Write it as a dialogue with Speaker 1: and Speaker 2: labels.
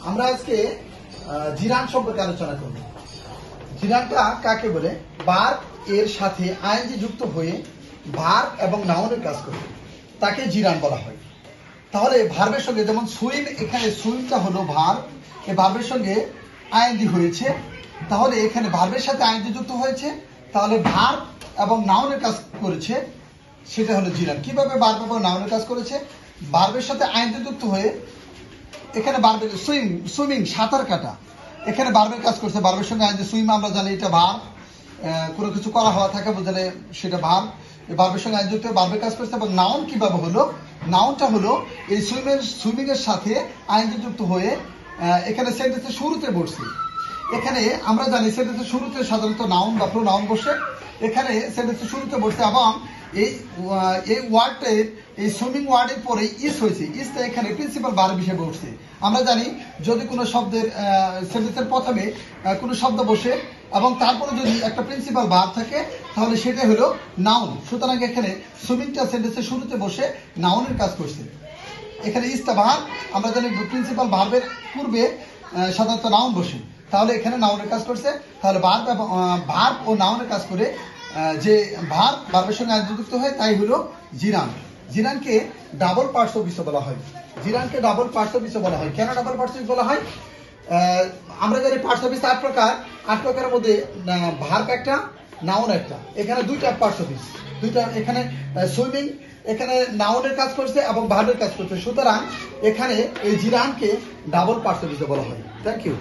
Speaker 1: আমরা আজকে জিরান সম্পর্কে আলোচনা করব। জিরানটা কাকে বলে? ভার্ব এর সাথে আইএনজি যুক্ত হয়ে ভার্ব এবং নাউনের কাজ করে তাকে জিরান বলা হয়। তাহলে ভার্বের সঙ্গে যেমন সুইম, এখানে সুইমটা হলো ভার্ব, এই ভার্বের সঙ্গে আইএনজি হয়েছে, তাহলে এখানে ভার্বের সাথে আইএনজি যুক্ত হয়েছে, তাহলে ভার্ব এবং নাউনের কাজ করেছে, সেটা হলো জিরান। কিভাবে ভার্ব এবং নাউনের কাজ করেছে? ভার্বের সাথে আইএনজি যুক্ত হয়ে এখানে ভার্বের সুইমিং সাঁতার কাটা, এখানে ভার্বের কাজ করছে, ভার্বের সঙ্গে আইএনজি। সুইম আমরা জানি এটা ভার্ব, কোনো কিছু করা হওয়া থাকে বোঝালে সেটা ভার্ব, এই ভার্বের সঙ্গে আইএনজি যুক্ত হয়ে ভার্বের কাজ করছে। এবং নাউন কিভাবে হলো? নাউনটা হলো এই সুইমিং এর সাথে আইএনজি যুক্ত হয়ে এখানে সেন্টেন্সের শুরুতে বসছে। এখানে আমরা জানি সেন্টেন্সের শুরুতে সাধারণত নাউন বা প্রোনাউন বসে, এখানে সেন্টেন্সের শুরুতে বসছে এবং এই ওয়ার্ডের এই সুইমিং ওয়ার্ডের পরে ইস হয়েছে, ইসটা এখানে প্রিন্সিপাল ভার্ব হিসেবে বসছে। আমরা জানি যদি কোনো শব্দের সেন্টেন্সের প্রথমে কোনো শব্দ বসে এবং তারপরে যদি একটা প্রিন্সিপাল ভার্ব থাকে তাহলে সেটা হলো নাউন। সুতরাং এখানে সুইমিংটা সেন্টেন্সের শুরুতে বসে নাউনের কাজ করছে। এখানে ইসটা ভার্ব, আমরা জানি প্রিন্সিপাল ভার্বের পূর্বে সাধারণত নাউন বসে, তাহলে এখানে নাউনের কাজ করছে। তাহলে ভার্ব ও নাউনের কাজ করে যে ভার্বের সঙ্গে যুক্ত হয় তাই হলো জিরান। জিরানকে ডাবল পার্টস অফ স্পিচ বলা হয়। জিরানকে ডাবল পার্টস অফ স্পিচ বলা হয়। কেন ডাবল পার্টস অফ স্পিচ বলা হয়? আমরা জানি পার্টস অফ স্পিচ 8 প্রকার, 8 প্রকারের মধ্যে ভার্ব একটা, নাউন একটা, এখানে দুইটা পার্টস অফ স্পিচ, দুইটা। এখানে সুইমিং এখানে নাউনের কাজ করছে এবং ভার্বের কাজ করছে, সুতরাং এখানে এই জিরানকে ডাবল পার্টস অফ স্পিচ বলা হয়। Thank you.